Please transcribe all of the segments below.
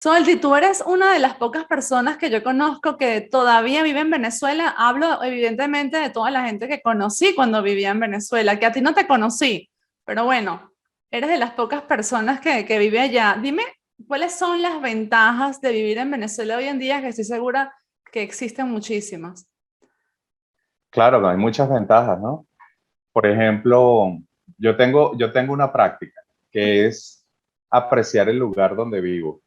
Soldi, tú eres una de las pocas personas que yo conozco que todavía vive en Venezuela. Hablo evidentemente de toda la gente que conocí cuando vivía en Venezuela, que a ti no te conocí, pero bueno, eres de las pocas personas que vive allá. Dime, ¿cuáles son las ventajas de vivir en Venezuela hoy en día? Que estoy segura que existen muchísimas. Claro, hay muchas ventajas, ¿no? Por ejemplo, yo tengo una práctica que es apreciar el lugar donde vivo.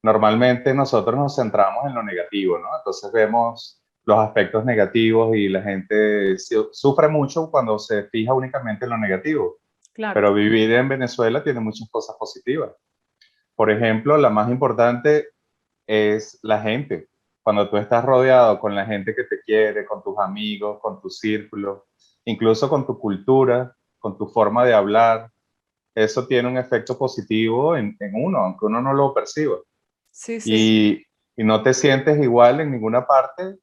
Normalmente nosotros nos centramos en lo negativo, ¿no? Entonces vemos los aspectos negativos y la gente sufre mucho cuando se fija únicamente en lo negativo. Claro. Pero vivir en Venezuela tiene muchas cosas positivas. Por ejemplo, la más importante es la gente. Cuando tú estás rodeado con la gente que te quiere, con tus amigos, con tu círculo, incluso con tu cultura, con tu forma de hablar, eso tiene un efecto positivo en uno, aunque uno no lo perciba. Sí, sí, Y no te sientes igual en ninguna parte,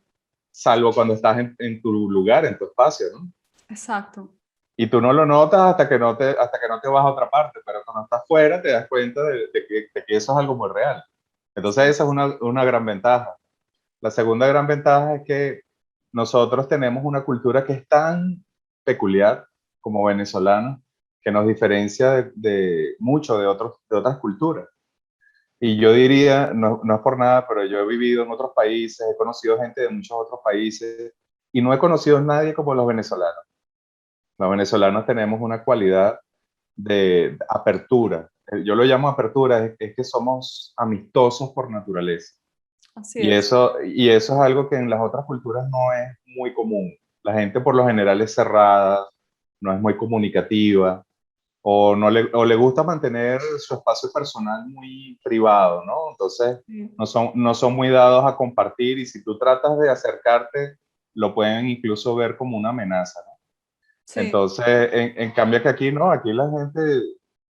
salvo cuando estás en tu lugar, en tu espacio, ¿no? exacto. Y tú no lo notas hasta que no te vas a otra parte, pero cuando estás fuera te das cuenta de que eso es algo muy real. Entonces Sí, esa es una gran ventaja. La segunda gran ventaja es que nosotros tenemos una cultura que es tan peculiar como venezolanos, que nos diferencia de mucho de otras culturas. Y yo diría, no, no es por nada, pero yo he vivido en otros países, he conocido gente de muchos otros países y no he conocido a nadie como los venezolanos. Los venezolanos tenemos una cualidad de apertura. Yo lo llamo apertura, es que somos amistosos por naturaleza. así Y es. eso es algo que en las otras culturas no es muy común. La gente por lo general es cerrada, no es muy comunicativa, o le gusta mantener su espacio personal muy privado, ¿no? Entonces, Sí, no son muy dados a compartir y si tú tratas de acercarte, lo pueden incluso ver como una amenaza, ¿no? sí. Entonces, en cambio que aquí no, aquí la gente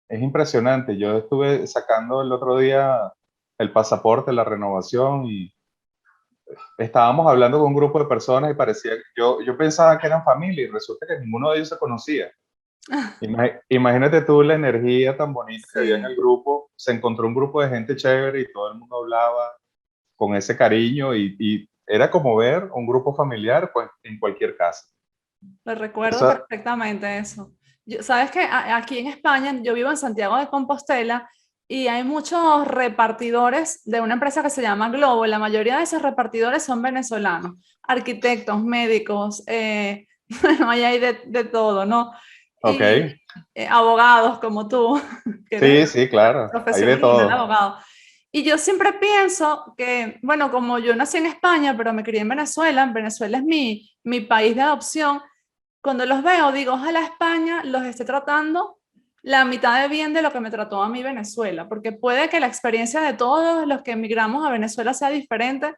es impresionante. Yo estuve sacando el otro día el pasaporte, la renovación y estábamos hablando con un grupo de personas y parecía, yo pensaba que eran familia y resulta que ninguno de ellos se conocía. Imagínate tú la energía tan bonita que había en el Sí. grupo. Se encontró un grupo de gente chévere y todo el mundo hablaba con ese cariño y era como ver un grupo familiar pues, en cualquier casa. Lo recuerdo Eso, perfectamente eso. Sabes que aquí en España, yo vivo en Santiago de Compostela y hay muchos repartidores de una empresa que se llama Globo. La mayoría de esos repartidores son venezolanos, arquitectos, médicos, bueno, ahí hay de todo, ¿no? ok, Y abogados como tú, que eres sí, sí, claro, hay de profesional, todo. abogado. Y yo siempre pienso que, bueno, como yo nací en España, pero me crié en Venezuela es mi país de adopción. Cuando los veo, digo, ojalá España los esté tratando la mitad de bien de lo que me trató a mí Venezuela, porque puede que la experiencia de todos los que emigramos a Venezuela sea diferente,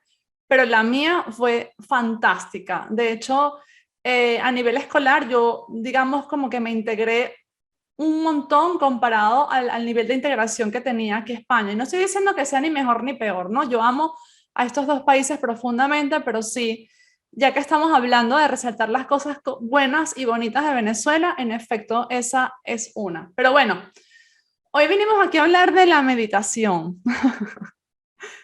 pero la mía fue fantástica. De hecho, a nivel escolar, yo, digamos, como que me integré un montón comparado al nivel de integración que tenía aquí España. Y no estoy diciendo que sea ni mejor ni peor, ¿no? Yo amo a estos dos países profundamente, pero sí, ya que estamos hablando de resaltar las cosas buenas y bonitas de Venezuela, en efecto, esa es una. Pero bueno, hoy vinimos aquí a hablar de la meditación.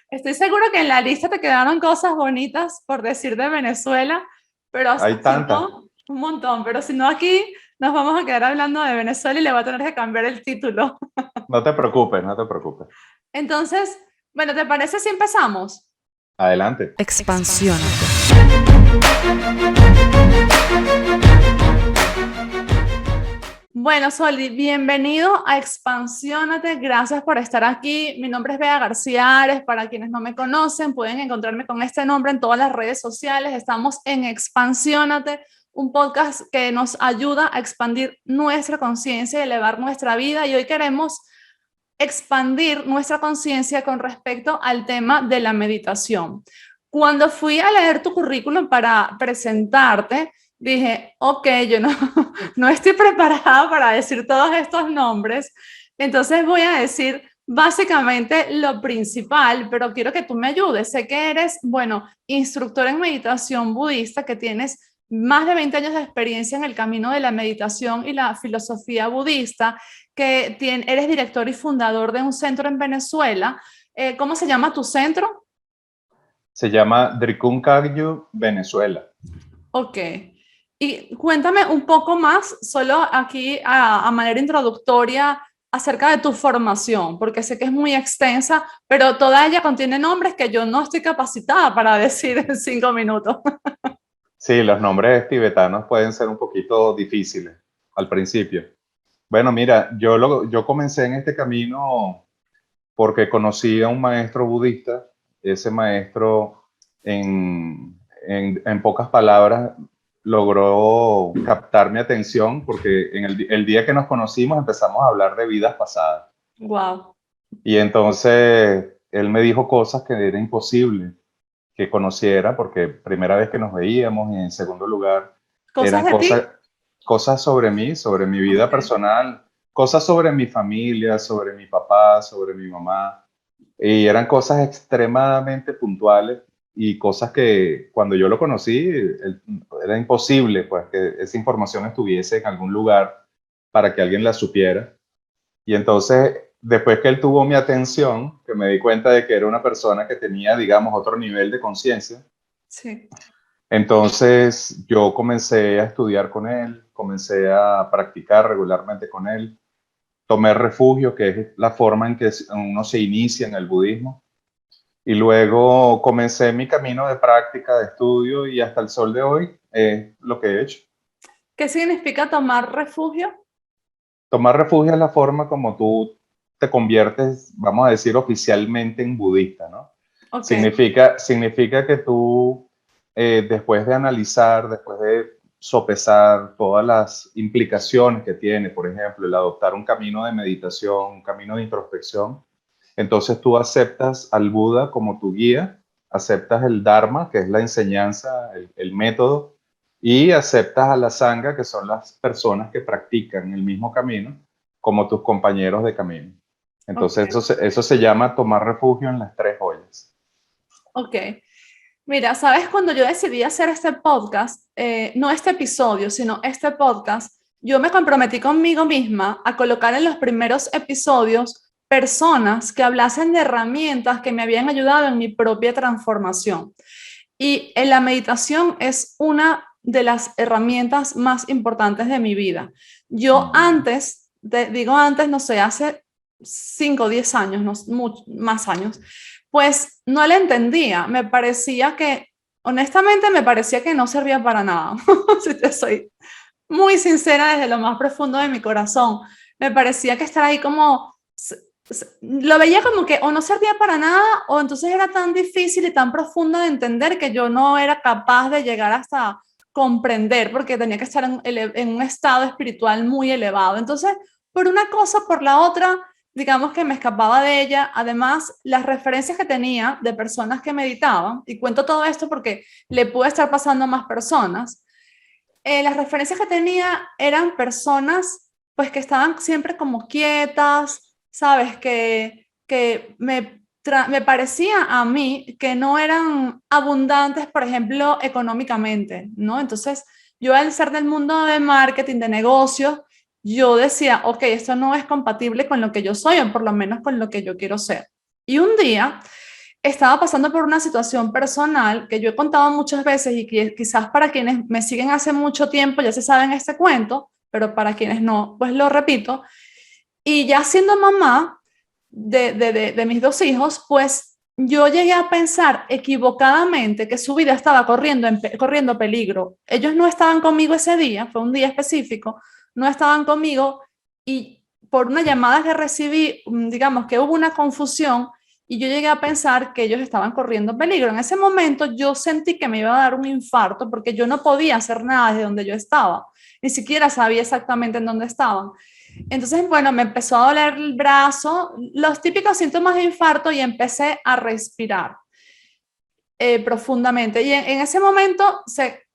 Estoy seguro que en la lista te quedaron cosas bonitas por decir de Venezuela, pero Hay si tantas. no, un montón, pero si no aquí nos vamos a quedar hablando de Venezuela y le va a tener que cambiar el título. No te preocupes, no te preocupes. Entonces, bueno, ¿te parece si empezamos? Adelante. Expansiónate. Bueno, Soli, bienvenido a Expansiónate. Gracias por estar aquí. Mi nombre es Bea García Ares. Para quienes no me conocen, pueden encontrarme con este nombre en todas las redes sociales. Estamos en Expansiónate, un podcast que nos ayuda a expandir nuestra conciencia y elevar nuestra vida. Y hoy queremos expandir nuestra conciencia con respecto al tema de la meditación. Cuando fui a leer tu currículum para presentarte, dije, ok, yo no, no estoy preparada para decir todos estos nombres, entonces voy a decir básicamente lo principal, pero quiero que tú me ayudes. Sé que eres, bueno, instructor en meditación budista, que tienes más de 20 años de experiencia en el camino de la meditación y la filosofía budista, que eres director y fundador de un centro en Venezuela. ¿Cómo se llama tu centro? Se llama Drikunkagyu, Venezuela. Ok. Y cuéntame un poco más, solo aquí a manera introductoria, acerca de tu formación, porque sé que es muy extensa, pero toda ella contiene nombres que yo no estoy capacitada para decir en 5 minutos. Sí, los nombres tibetanos pueden ser un poquito difíciles al principio. Bueno, mira, yo comencé en este camino porque conocí a un maestro budista. Ese maestro, en pocas palabras, logró captar mi atención porque el día que nos conocimos empezamos a hablar de vidas pasadas. Wow. Y entonces él me dijo cosas que era imposible que conociera, porque primera vez que nos veíamos, y en segundo lugar ¿Cosas eran de ti? cosas sobre mí, sobre mi vida Ok. personal, cosas sobre mi familia, sobre mi papá, sobre mi mamá, y eran cosas extremadamente puntuales y cosas que cuando yo lo conocí era imposible pues que esa información estuviese en algún lugar para que alguien la supiera. Y entonces, después que él tuvo mi atención, que me di cuenta de que era una persona que tenía, digamos, otro nivel de conciencia, Sí. entonces yo comencé a estudiar con él, comencé a practicar regularmente con él, tomé refugio, que es la forma en que uno se inicia en el budismo, y luego comencé mi camino de práctica, de estudio, y hasta el sol de hoy es lo que he hecho. ¿Qué significa tomar refugio? Tomar refugio es la forma como tú te conviertes, vamos a decir, oficialmente en budista, ¿no? Ok. Significa que tú, después de analizar, después de sopesar todas las implicaciones que tiene, por ejemplo, el adoptar un camino de meditación, un camino de introspección, entonces tú aceptas al Buda como tu guía, aceptas el Dharma, que es la enseñanza, el método, y aceptas a la Sangha, que son las personas que practican el mismo camino, como tus compañeros de camino. Ok. Entonces eso se llama tomar refugio en las tres joyas. Ok. Mira, sabes, cuando yo decidí hacer este podcast, no este episodio, sino este podcast, yo me comprometí conmigo misma a colocar en los primeros episodios personas que hablasen de herramientas que me habían ayudado en mi propia transformación. Y en la meditación es una de las herramientas más importantes de mi vida. Yo Ujú. antes, digo antes, no sé, hace 5 o 10 años, no, más años, pues no la entendía. Me parecía que, honestamente, me parecía que no servía para nada. Si te soy muy sincera desde lo más profundo de mi corazón, me parecía que estar ahí como, lo veía como que o no servía para nada o entonces era tan difícil y tan profundo de entender que yo no era capaz de llegar hasta comprender porque tenía que estar en un estado espiritual muy elevado. Entonces, por una cosa, por la otra, digamos que me escapaba de ella. Además, las referencias que tenía de personas que meditaban, y cuento todo esto porque le puede estar pasando a más personas, las referencias que tenía eran personas pues que estaban siempre como quietas, ¿sabes? Que me parecía a mí que no eran abundantes, por ejemplo, económicamente, ¿no? Entonces, yo al ser del mundo de marketing, de negocios, yo decía, ok, esto no es compatible con lo que yo soy, o por lo menos con lo que yo quiero ser. Y un día estaba pasando por una situación personal que yo he contado muchas veces y que quizás para quienes me siguen hace mucho tiempo ya se saben este cuento, pero para quienes no, pues lo repito. Y ya siendo mamá de mis 2 hijos, pues yo llegué a pensar equivocadamente que su vida estaba corriendo peligro. Ellos no estaban conmigo ese día, fue un día específico, no estaban conmigo y por una llamada que recibí, digamos que hubo una confusión y yo llegué a pensar que ellos estaban corriendo peligro. En ese momento yo sentí que me iba a dar un infarto porque yo no podía hacer nada desde donde yo estaba, ni siquiera sabía exactamente en dónde estaban. Entonces, bueno, me empezó a doler el brazo, los típicos síntomas de infarto y empecé a respirar profundamente. Y en ese momento,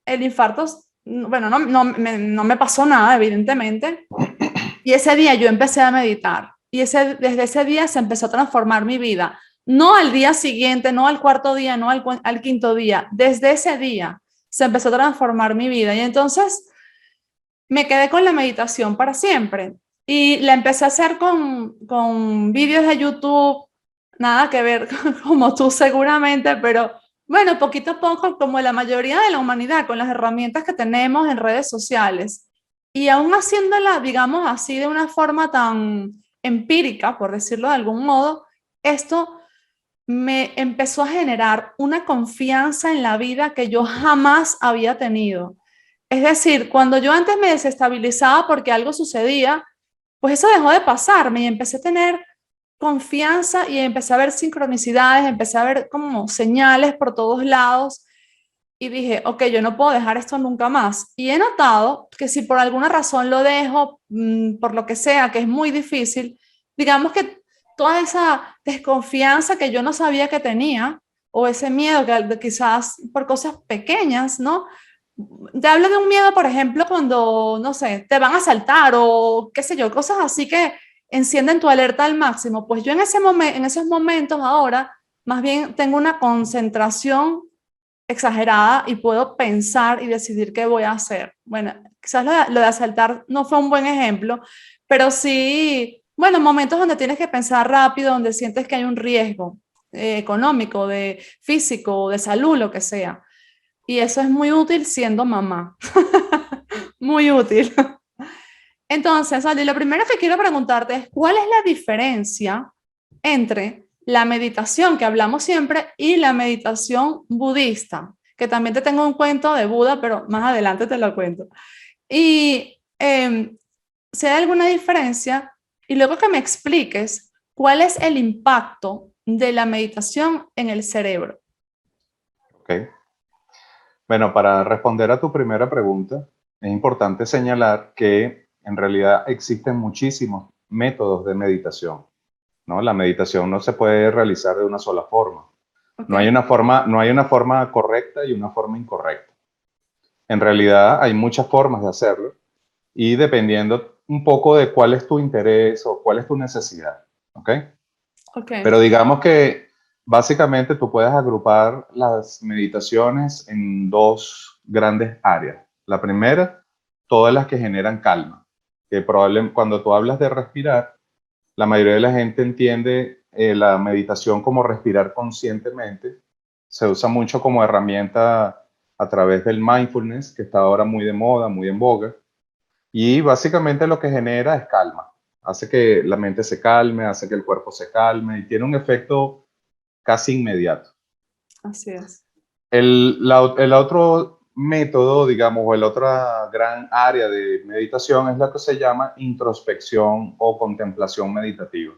el infarto, bueno, no me pasó nada, evidentemente. Y ese día yo empecé a meditar. Y desde ese día se empezó a transformar mi vida. No al día siguiente, no al cuarto día, no al quinto día. Desde ese día se empezó a transformar mi vida. Y entonces me quedé con la meditación para siempre. Y la empecé a hacer con vídeos de YouTube, nada que ver como tú seguramente, pero bueno, poquito a poco, como la mayoría de la humanidad, con las herramientas que tenemos en redes sociales, y aún haciéndola, digamos así, de una forma tan empírica, por decirlo de algún modo, esto me empezó a generar una confianza en la vida que yo jamás había tenido. Es decir, cuando yo antes me desestabilizaba porque algo sucedía, pues eso dejó de pasarme y empecé a tener confianza y empecé a ver sincronicidades, empecé a ver como señales por todos lados y dije, ok, yo no puedo dejar esto nunca más. Y he notado que si por alguna razón lo dejo, por lo que sea, que es muy difícil, digamos que toda esa desconfianza que yo no sabía que tenía, o ese miedo que quizás por cosas pequeñas, ¿no? Te hablo de un miedo, por ejemplo, cuando, no sé, te van a asaltar o qué sé yo, cosas así que encienden tu alerta al máximo. Pues yo en en esos momentos ahora, más bien tengo una concentración exagerada y puedo pensar y decidir qué voy a hacer. Bueno, quizás lo de asaltar no fue un buen ejemplo, pero sí, bueno, momentos donde tienes que pensar rápido, donde sientes que hay un riesgo económico, de físico, de salud, lo que sea. Y eso es muy útil siendo mamá, muy útil. Entonces, Ali, lo primero que quiero preguntarte es, ¿cuál es la diferencia entre la meditación que hablamos siempre y la meditación budista? Que también te tengo un cuento de Buda, pero más adelante te lo cuento. Y si hay alguna diferencia, y luego que me expliques cuál es el impacto de la meditación en el cerebro. ¿Ok? Bueno, para responder a tu primera pregunta, es importante señalar que en realidad existen muchísimos métodos de meditación, ¿no? La meditación no se puede realizar de una sola forma. ¿Ok? No hay una forma correcta y una forma incorrecta. En realidad hay muchas formas de hacerlo y dependiendo un poco de cuál es tu interés o cuál es tu necesidad, ¿ok? Ok. Pero digamos que básicamente tú puedes agrupar las meditaciones en dos grandes áreas. La primera, todas las que generan calma, que probablemente cuando tú hablas de respirar, la mayoría de la gente entiende la meditación como respirar conscientemente. Se usa mucho como herramienta a través del mindfulness, que está ahora muy de moda, muy en boga. Y básicamente lo que genera es calma. Hace que la mente se calme, hace que el cuerpo se calme y tiene un efecto casi inmediato. Así es. El otro método, digamos, o el otra gran área de meditación es la que se llama introspección o contemplación meditativa.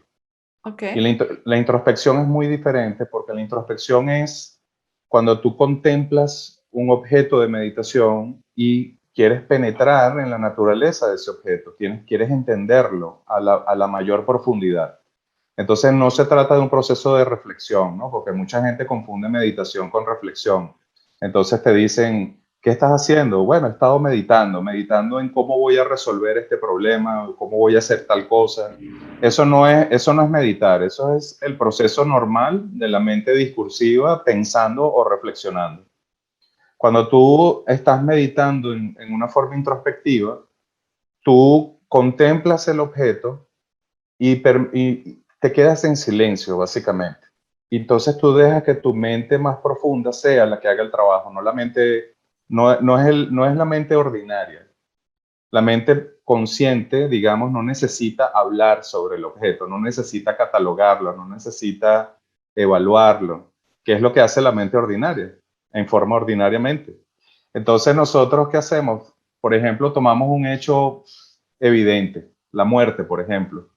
Ok. Y la introspección es muy diferente porque la introspección es cuando tú contemplas un objeto de meditación y quieres penetrar en la naturaleza de ese objeto, quieres entenderlo a la mayor profundidad. Entonces no se trata de un proceso de reflexión, ¿no? Porque mucha gente confunde meditación con reflexión. Entonces te dicen, ¿qué estás haciendo? Bueno, he estado meditando, meditando en cómo voy a resolver este problema, cómo voy a hacer tal cosa. Eso no es meditar, eso es el proceso normal de la mente discursiva pensando o reflexionando. Cuando tú estás meditando en una forma introspectiva, tú contemplas el objeto y te quedas en silencio, básicamente. Y entonces tú dejas que tu mente más profunda sea la que haga el trabajo, no la mente, no es la mente ordinaria. La mente consciente, digamos, no necesita hablar sobre el objeto, no necesita catalogarlo, no necesita evaluarlo, que es lo que hace la mente ordinaria, en forma ordinariamente. Entonces nosotros, ¿qué hacemos? Por ejemplo, tomamos un hecho evidente, la muerte, por ejemplo.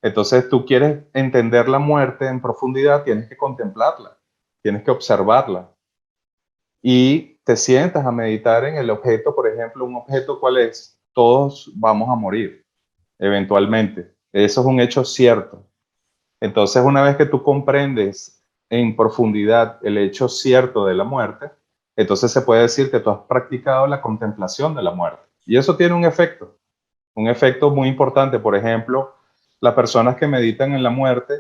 Entonces tú quieres entender la muerte en profundidad, tienes que contemplarla, tienes que observarla y te sientas a meditar en el objeto, por ejemplo, un objeto cuál es, todos vamos a morir eventualmente. Eso es un hecho cierto. Entonces una vez que tú comprendes en profundidad el hecho cierto de la muerte, entonces se puede decir que tú has practicado la contemplación de la muerte. Y eso tiene un efecto muy importante. Por ejemplo, las personas que meditan en la muerte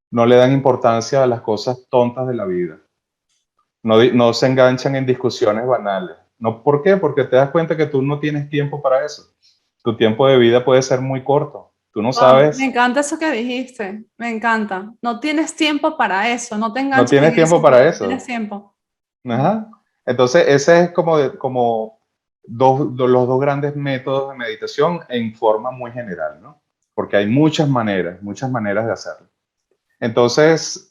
no le dan importancia a las cosas tontas de la vida. No se enganchan en discusiones banales. No, ¿por qué? Porque te das cuenta que tú no tienes tiempo para eso. Tu tiempo de vida puede ser muy corto. Tú no Wow, me sabes, encanta eso que dijiste, me encanta. No tienes tiempo para eso, no te no enganches tienes en eso tiempo porque para no tienes eso. tiempo. Ajá. Entonces, ese es como los dos grandes métodos de meditación en forma muy general, ¿no? Porque hay muchas maneras de hacerlo. Entonces,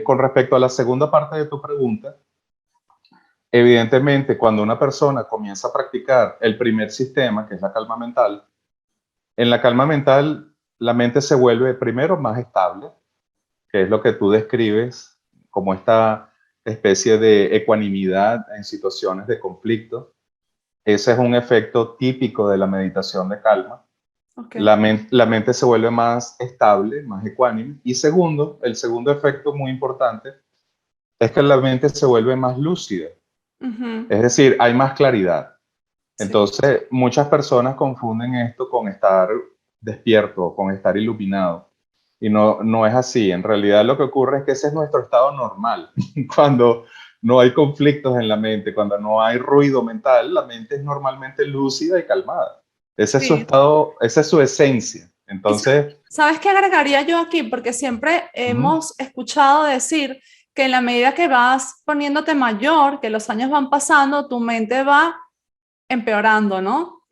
con respecto a la segunda parte de tu pregunta, evidentemente, cuando una persona comienza a practicar el primer sistema, que es la calma mental, en la calma mental la mente se vuelve primero más estable, que es lo que tú describes como esta especie de ecuanimidad en situaciones de conflicto. Ese es un efecto típico de la meditación de calma. Ok. La mente se vuelve más estable, más ecuánime. Y segundo, el segundo efecto muy importante es que la mente se vuelve más lúcida. Ujú. Es decir, hay más claridad. Sí, Entonces, muchas personas confunden esto con estar despierto, con estar iluminado. Y no, no es así. En realidad lo que ocurre es que ese es nuestro estado normal. Cuando no hay conflictos en la mente, cuando no hay ruido mental, la mente es normalmente lúcida y calmada. Ese es su sí. estado, esa es su esencia. Y Entonces, ¿sabes qué agregaría yo aquí? Porque siempre ujú, hemos escuchado decir que en la medida que vas poniéndote mayor, que los años van pasando, tu mente va empeorando, ¿no?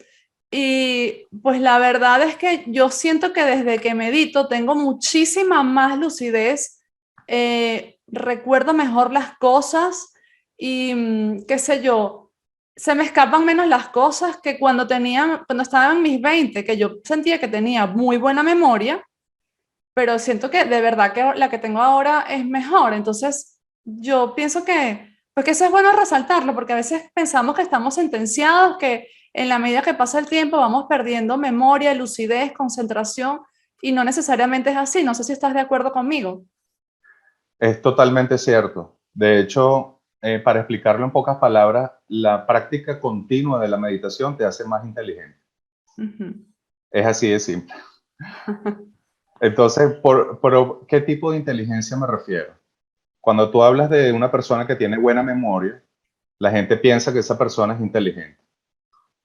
Y pues la verdad es que yo siento que desde que medito tengo muchísima más lucidez, recuerdo mejor las cosas y qué sé yo, se me escapan menos las cosas que cuando estaba en mis 20 que yo sentía que tenía muy buena memoria, pero siento que de verdad que la que tengo ahora es mejor. Entonces, yo pienso pues que eso es bueno resaltarlo, porque a veces pensamos que estamos sentenciados, que en la medida que pasa el tiempo vamos perdiendo memoria, lucidez, concentración, y no necesariamente es así. No sé si estás de acuerdo conmigo. es totalmente cierto. De hecho, para explicarlo en pocas palabras, la práctica continua de la meditación te hace más inteligente. Ujú. Es así de simple. Entonces, ¿qué tipo de inteligencia me refiero? Cuando tú hablas de una persona que tiene buena memoria, la gente piensa que esa persona es inteligente.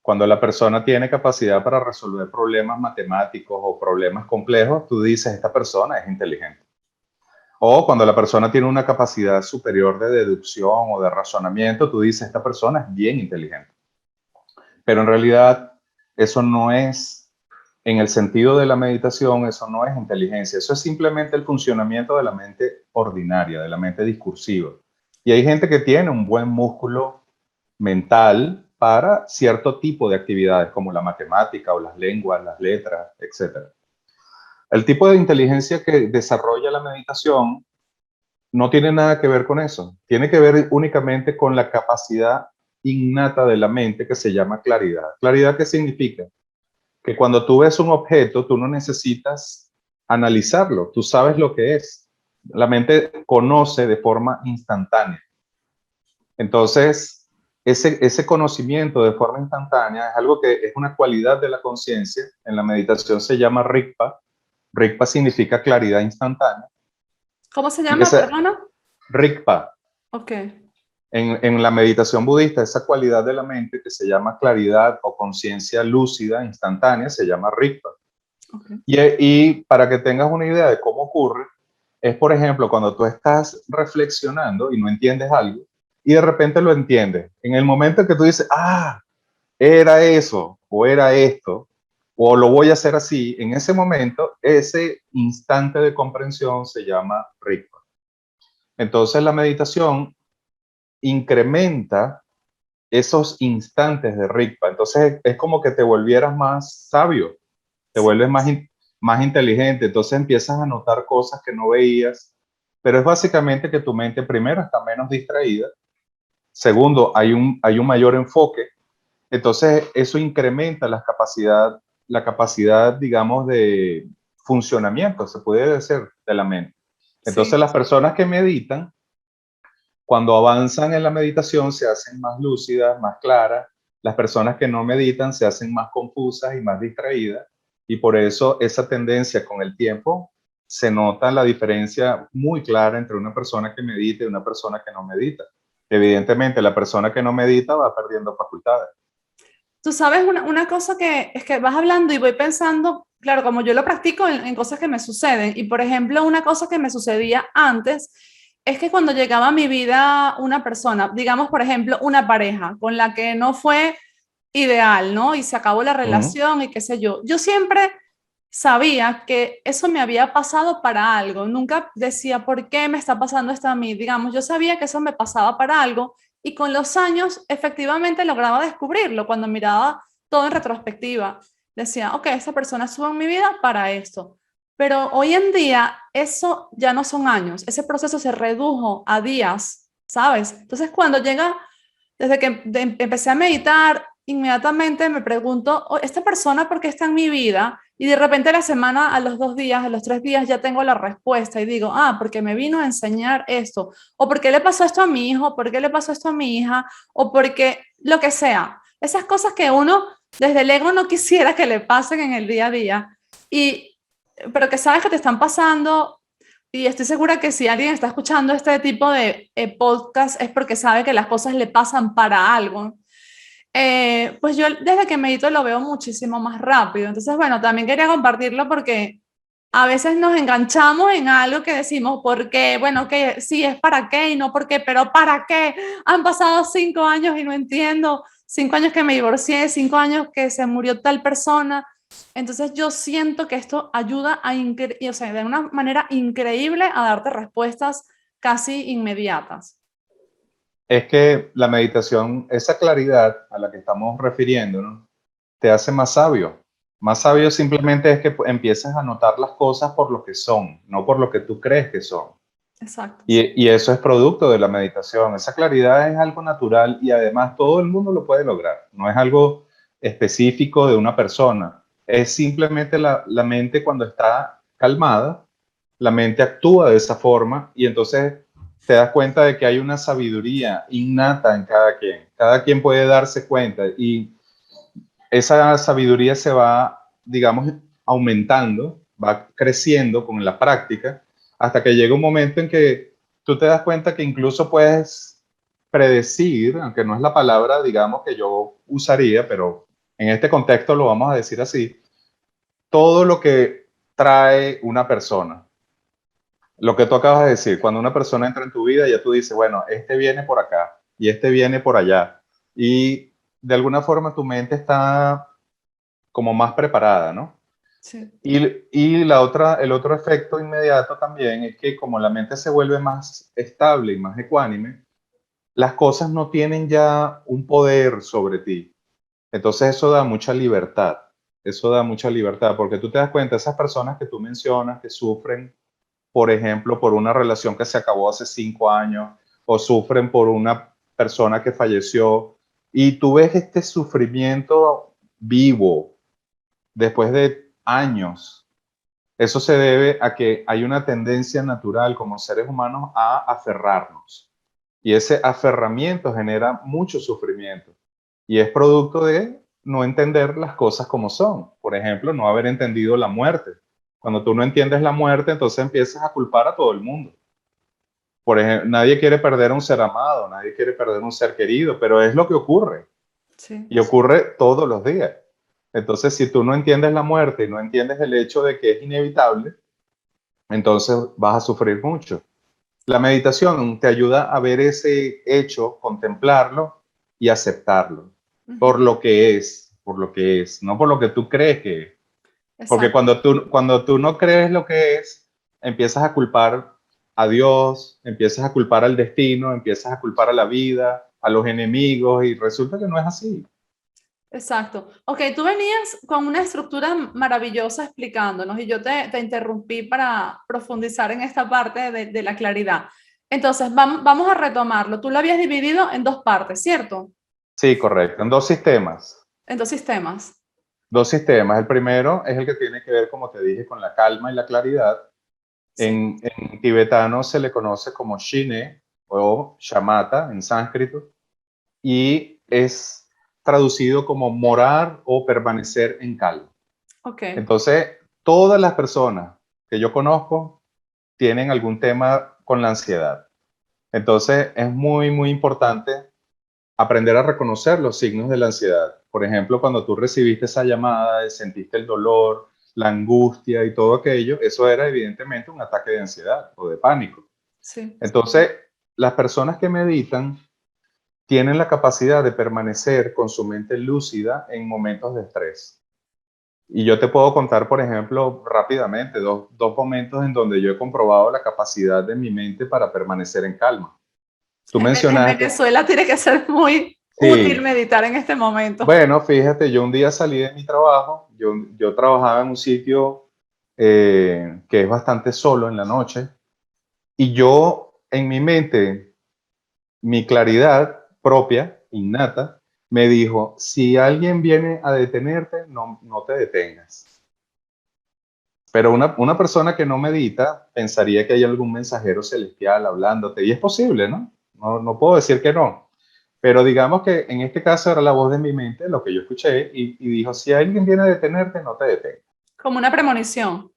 Cuando la persona tiene capacidad para resolver problemas matemáticos o problemas complejos, tú dices, esta persona es inteligente. O cuando la persona tiene una capacidad superior de deducción o de razonamiento, tú dices, esta persona es bien inteligente. Pero en realidad, eso no es, en el sentido de la meditación, eso no es inteligencia, eso es simplemente el funcionamiento de la mente ordinaria, de la mente discursiva. Y hay gente que tiene un buen músculo mental para cierto tipo de actividades, como la matemática o las lenguas, las letras, etc. El tipo de inteligencia que desarrolla la meditación no tiene nada que ver con eso, tiene que ver únicamente con la capacidad innata de la mente que se llama claridad. ¿Claridad qué significa? Que cuando tú ves un objeto, tú no necesitas analizarlo, tú sabes lo que es. La mente conoce de forma instantánea. Entonces, ese conocimiento de forma instantánea es algo que es una cualidad de la conciencia. En la meditación se llama Rigpa. Rigpa significa claridad instantánea. ¿Cómo se Y llama, esa perdona? Rigpa, Ok, en la meditación budista, esa cualidad de la mente que se llama claridad o conciencia lúcida instantánea se llama Rigpa. ok. Y para que tengas una idea de cómo ocurre, es por ejemplo cuando tú estás reflexionando y no entiendes algo y de repente lo entiendes. En el momento en que tú dices, ah, era eso o era esto o lo voy a hacer así, en ese momento, ese instante de comprensión se llama Rigpa. Entonces la meditación incrementa esos instantes de Rigpa. Entonces es como que te volvieras más sabio, te Sí, vuelves más inteligente, entonces empiezas a notar cosas que no veías, pero es básicamente que tu mente primero está menos distraída, segundo, hay un mayor enfoque, entonces eso incrementa la capacidad, digamos, de funcionamiento, se puede decir, de la mente. Entonces sí. las personas que meditan, cuando avanzan en la meditación, se hacen más lúcidas, más claras. Las personas que no meditan se hacen más confusas y más distraídas. Y por eso esa tendencia con el tiempo se nota la diferencia muy clara entre una persona que medita y una persona que no medita. Evidentemente, la persona que no medita va perdiendo facultades. Tú sabes una cosa que es que vas hablando y voy pensando claro, como yo lo practico en cosas que me suceden. Y por ejemplo, una cosa que me sucedía antes es que cuando llegaba a mi vida una persona, digamos por ejemplo una pareja con la que no fue ideal, ¿no? Y se acabó la Ujú. relación y qué sé yo siempre sabía que eso me había pasado para algo. Nunca decía, ¿por qué me está pasando esto a mí? Digamos, yo sabía que eso me pasaba para algo y con los años efectivamente lograba descubrirlo cuando miraba todo en retrospectiva. Decía, ok, esta persona estuvo en mi vida para esto. Pero hoy en día eso ya no son años, ese proceso se redujo a días, ¿sabes? Entonces cuando llega, desde que empecé a meditar, inmediatamente me pregunto, "Oh, ¿esta persona por qué está en mi vida?" Y de repente a la semana, a los 2 días, a los 3 días ya tengo la respuesta y digo, ah, porque me vino a enseñar esto, o porque le pasó esto a mi hijo, por qué le pasó esto a mi hija, o porque lo que sea. Esas cosas que uno desde el ego no quisiera que le pasen en el día a día, y, pero que sabes que te están pasando. Y estoy segura que si alguien está escuchando este tipo de podcast es porque sabe que las cosas le pasan para algo. Pues yo desde que medito lo veo muchísimo más rápido. Entonces, bueno, también quería compartirlo porque a veces nos enganchamos en algo que decimos, ¿por qué? Bueno, que sí, es para qué y no por qué, pero ¿para qué? Han pasado 5 años y no entiendo. 5 años que me divorcié, 5 años que se murió tal persona. Entonces yo siento que esto ayuda o sea, de una manera increíble a darte respuestas casi inmediatas. Es que la meditación, esa claridad a la que estamos refiriéndonos, te hace más sabio. Más sabio simplemente es que empiezas a notar las cosas por lo que son, no por lo que tú crees que son. Exacto. Y eso es producto de la meditación. Esa claridad es algo natural y además todo el mundo lo puede lograr. No es algo específico de una persona. Es simplemente la mente cuando está calmada, la mente actúa de esa forma y entonces te das cuenta de que hay una sabiduría innata en cada quien. Cada quien puede darse cuenta y esa sabiduría se va, digamos, aumentando, va creciendo con la práctica, hasta que llega un momento en que tú te das cuenta que incluso puedes predecir, aunque no es la palabra, digamos, que yo usaría, pero en este contexto lo vamos a decir así, todo lo que trae una persona. Lo que tú acabas de decir, cuando una persona entra en tu vida, ya tú dices, bueno, este viene por acá y este viene por allá. Y de alguna forma tu mente está como más preparada, ¿no? Sí. Y la otra, el otro efecto inmediato también es que como la mente se vuelve más estable y más ecuánime, las cosas no tienen ya un poder sobre ti. Entonces eso da mucha libertad. Eso da mucha libertad porque tú te das cuenta, esas personas que tú mencionas que sufren, por ejemplo, por una relación que se acabó hace 5 años o sufren por una persona que falleció y tú ves este sufrimiento vivo después de años. Eso se debe a que hay una tendencia natural como seres humanos a aferrarnos. Y ese aferramiento genera mucho sufrimiento. Y es producto de no entender las cosas como son. Por ejemplo, no haber entendido la muerte. Cuando tú no entiendes la muerte, entonces empiezas a culpar a todo el mundo. Por ejemplo, nadie quiere perder a un ser amado, nadie quiere perder a un ser querido, pero es lo que ocurre. Sí. Y ocurre todos los días. Entonces, si tú no entiendes la muerte y no entiendes el hecho de que es inevitable, entonces vas a sufrir mucho. La meditación te ayuda a ver ese hecho, contemplarlo y aceptarlo Ujú. por lo que es, no por lo que tú crees que es. Porque Exacto. cuando tú no crees lo que es, empiezas a culpar a Dios, empiezas a culpar al destino, empiezas a culpar a la vida, a los enemigos, y resulta que no es así. Exacto. Ok, tú venías con una estructura maravillosa explicándonos y yo te interrumpí para profundizar en esta parte de la claridad. Entonces, vamos a retomarlo. Tú lo habías dividido en dos partes, ¿cierto? Sí, correcto. En dos sistemas. En dos sistemas. Dos sistemas. El primero es el que tiene que ver, como te dije, con la calma y la claridad. Sí. En tibetano se le conoce como Shine o Shamatha en sánscrito y es traducido como morar o permanecer en calma. Ok. Entonces, todas las personas que yo conozco tienen algún tema con la ansiedad. Entonces, es muy, muy importante aprender a reconocer los signos de la ansiedad. Por ejemplo, cuando tú recibiste esa llamada, sentiste el dolor la angustia y todo aquello, eso era evidentemente un ataque de ansiedad o de pánico. Sí. Entonces, las personas que meditan tienen la capacidad de permanecer con su mente lúcida en momentos de estrés. Y yo te puedo contar, por ejemplo, rápidamente, dos momentos en donde yo he comprobado la capacidad de mi mente para permanecer en calma. Tú En mencionaste, Venezuela tiene que ser muy útil sí, meditar en este momento. bueno, fíjate, yo un día salí de mi trabajo, yo trabajaba en un sitio que es bastante solo en la noche, y yo en mi mente, mi claridad propia, innata, me dijo, si alguien viene a detenerte, no te detengas. Pero una persona que no medita pensaría que hay algún mensajero celestial hablándote, y es posible, ¿no? No puedo decir que no. Pero digamos que en este caso era la voz de mi mente, lo que yo escuché, y dijo, si alguien viene a detenerte, no te detengas. Como una premonición.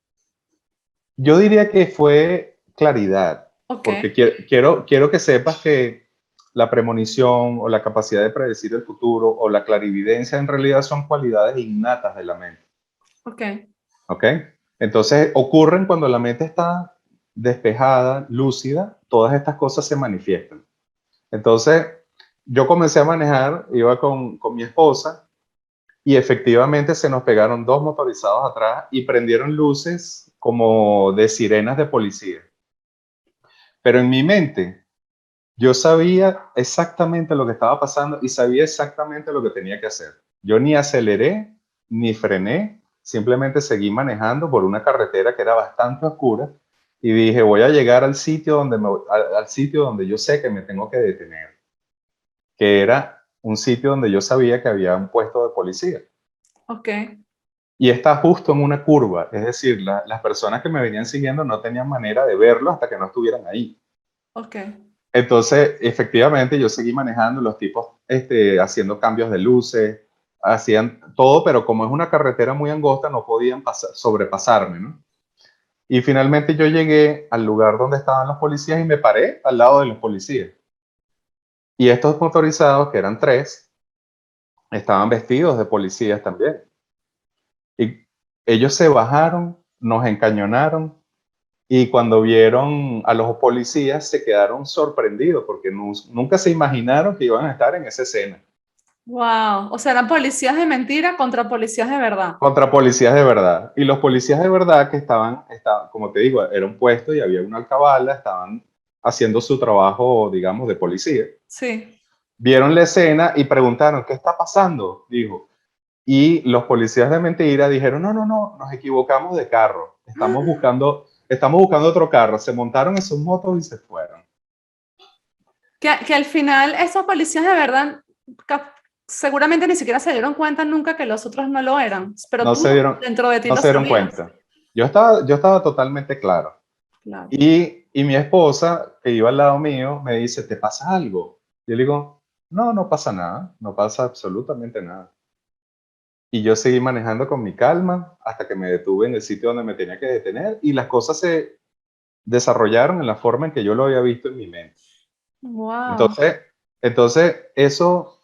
Yo diría que fue claridad, Ok, porque quiero que sepas que la premonición o la capacidad de predecir el futuro o la clarividencia en realidad son cualidades innatas de la mente. ok. ¿Ok? Entonces ocurren cuando la mente está despejada, lúcida, todas estas cosas se manifiestan. Entonces yo comencé a manejar, iba con mi esposa y efectivamente se nos pegaron dos motorizados atrás y prendieron luces como de sirenas de policía. Pero en mi mente yo sabía exactamente lo que estaba pasando y sabía exactamente lo que tenía que hacer. Yo ni aceleré ni frené, simplemente seguí manejando por una carretera que era bastante oscura y dije, voy a llegar al sitio donde yo sé que me tengo que detener, que era un sitio donde yo sabía que había un puesto de policía. Ok, Y está justo en una curva, es decir, las personas que me venían siguiendo no tenían manera de verlo hasta que no estuvieran ahí. ok. Entonces, efectivamente, yo seguí manejando, los tipos haciendo cambios de luces, hacían todo, pero como es una carretera muy angosta, no podían sobrepasarme, ¿no? Y finalmente yo llegué al lugar donde estaban los policías y me paré al lado de los policías. Y estos motorizados, que eran tres, estaban vestidos de policías también. Y ellos se bajaron, nos encañonaron y cuando vieron a los policías se quedaron sorprendidos porque nunca se imaginaron que iban a estar en esa escena. Wow. O sea, eran policías de mentira contra policías de verdad. Contra policías de verdad. Y los policías de verdad que estaban, como te digo, era un puesto y había una alcabala, estaban haciendo su trabajo, digamos, de policía. Sí. Vieron la escena y preguntaron, ¿qué está pasando? Dijo. Y los policías de mentira dijeron, no, nos equivocamos de carro. Estamos buscando otro carro. Se montaron en sus motos y se fueron. Que al final esos policías de verdad seguramente ni siquiera se dieron cuenta nunca que los otros no lo eran, pero No tú se dieron, dentro de ti no lo se dieron sabías. cuenta. Yo estaba totalmente claro. Claro. Y mi esposa, que iba al lado mío, me dice, ¿te pasa algo? Yo le digo, no pasa nada, no pasa absolutamente nada. Y yo seguí manejando con mi calma hasta que me detuve en el sitio donde me tenía que detener y las cosas se desarrollaron en la forma en que yo lo había visto en mi mente. Wow. Entonces, entonces eso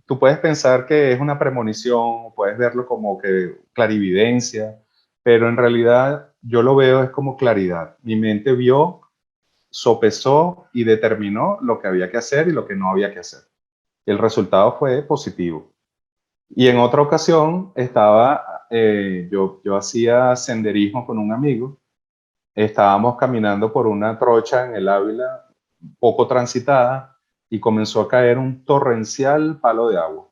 tú puedes pensar que es una premonición, puedes verlo como que clarividencia, pero en realidad yo lo veo es como claridad. Mi mente vio, sopesó y determinó lo que había que hacer y lo que no había que hacer. El resultado fue positivo. Y en otra ocasión yo hacía senderismo con un amigo, estábamos caminando por una trocha en el Ávila poco transitada y comenzó a caer un torrencial palo de agua.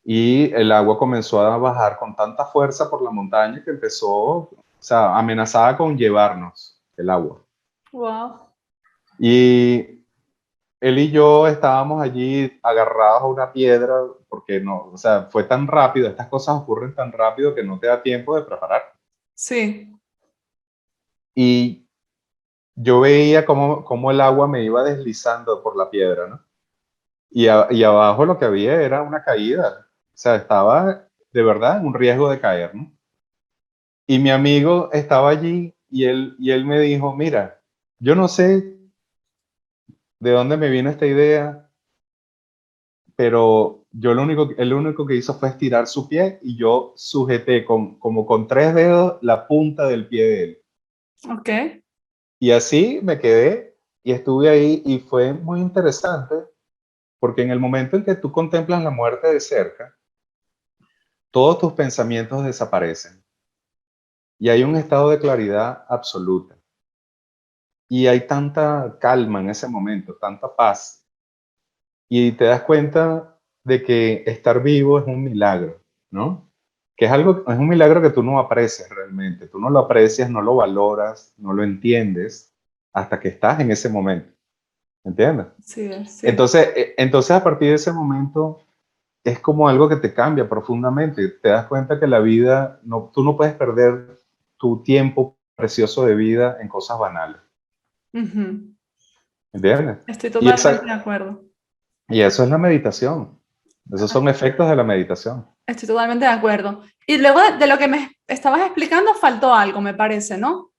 Y el agua comenzó a bajar con tanta fuerza por la montaña que empezó, o sea, amenazaba con llevarnos el agua. Wow. Y él y yo estábamos allí agarrados a una piedra porque no, o sea, fue tan rápido, estas cosas ocurren tan rápido que no te da tiempo de preparar. Sí. Y yo veía cómo el agua me iba deslizando por la piedra, ¿no? Y abajo lo que había era una caída. O sea, estaba de verdad en un riesgo de caer, ¿no? Y mi amigo estaba allí y él me dijo, mira, yo no sé de dónde me vino esta idea, pero el único que hizo fue estirar su pie y yo sujeté como con 3 dedos la punta del pie de él. Ok. Y así me quedé y estuve ahí y fue muy interesante porque en el momento en que tú contemplas la muerte de cerca, todos tus pensamientos desaparecen y hay un estado de claridad absoluta. Y hay tanta calma en ese momento, tanta paz. Y te das cuenta de que estar vivo es un milagro, ¿no? Que es un milagro que tú no aprecias realmente. Tú no lo aprecias, no lo valoras, no lo entiendes hasta que estás en ese momento. ¿Entiendes? Sí, sí. Entonces a partir de ese momento es como algo que te cambia profundamente. Te das cuenta que la vida, no, tú no puedes perder tu tiempo precioso de vida en cosas banales. Ujú. ¿Entiendes? Estoy Y, totalmente de acuerdo. y eso es la meditación. Esos son efectos de la meditación. Estoy totalmente de acuerdo. Y luego de lo que me estabas explicando, faltó algo, me parece, ¿no?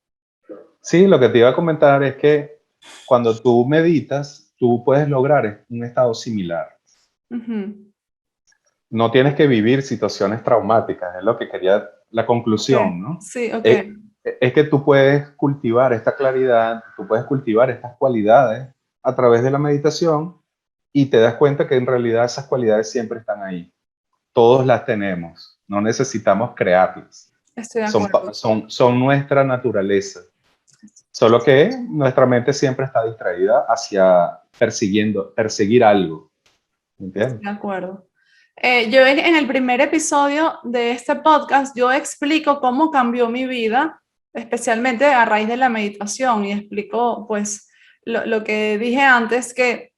Sí, lo que te iba a comentar es que cuando tú meditas, tú puedes lograr un estado similar. Ujú. No tienes que vivir situaciones traumáticas, es lo que quería, la Ok, conclusión, ¿no? sí, ok. Es que tú puedes cultivar esta claridad, tú puedes cultivar estas cualidades a través de la meditación y te das cuenta que en realidad esas cualidades siempre están ahí. Todos las tenemos, no necesitamos crearlas. Estoy de acuerdo. Son nuestra naturaleza. Solo que nuestra mente siempre está distraída hacia perseguir algo. ¿Entiendes? Estoy de acuerdo. Yo en el primer episodio de este podcast, yo explico cómo cambió mi vida, especialmente a raíz de la meditación, y explico pues lo que dije antes, que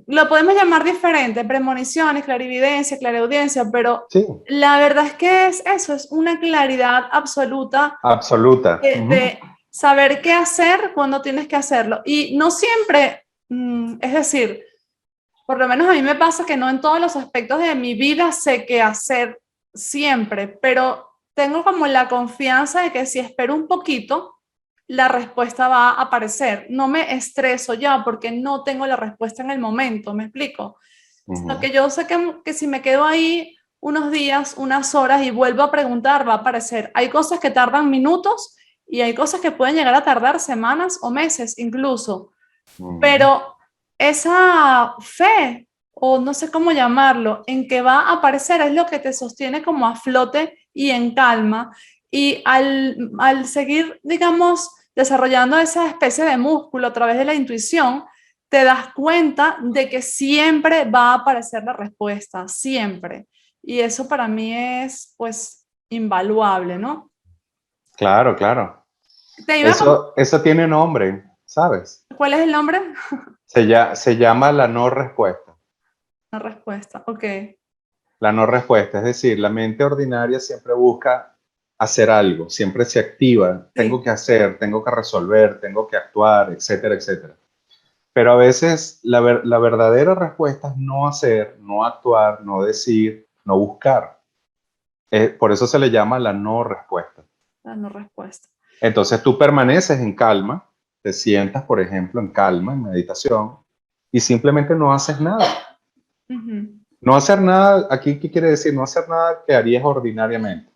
lo podemos llamar diferente, premoniciones, clarividencia, clareaudiencia, pero Sí, la verdad es que es eso, es una claridad absoluta absoluta. de saber qué hacer cuando tienes que hacerlo. Y no siempre, es decir, por lo menos a mí me pasa que no en todos los aspectos de mi vida sé qué hacer siempre, pero tengo como la confianza de que si espero un poquito, la respuesta va a aparecer. No me estreso ya porque no tengo la respuesta en el momento, ¿me explico? Sino que yo sé que si me quedo ahí unos días, unas horas y vuelvo a preguntar, va a aparecer. Hay cosas que tardan minutos y hay cosas que pueden llegar a tardar semanas o meses incluso, pero esa fe, o no sé cómo llamarlo, en que va a aparecer es lo que te sostiene como a flote y en calma. Y al seguir, digamos, desarrollando esa especie de músculo a través de la intuición, te das cuenta de que siempre va a aparecer la respuesta, siempre. Y eso para mí es, pues, invaluable, ¿no? Claro, claro. Te iba a... Eso tiene nombre, ¿sabes? ¿Cuál es el nombre? Se llama la no respuesta. La respuesta, ok. La no respuesta, es decir, la mente ordinaria siempre busca hacer algo, siempre se activa, tengo Sí. que hacer, tengo que resolver, tengo que actuar, etcétera, etcétera. Pero a veces la verdadera respuesta es no hacer, no actuar, no decir, no buscar. Por eso se le llama la no respuesta. La no respuesta. Entonces tú permaneces en calma, te sientas, por ejemplo, en calma, en meditación, y simplemente no haces nada. Ujú. No hacer nada, aquí, ¿qué quiere decir? No hacer nada que harías ordinariamente.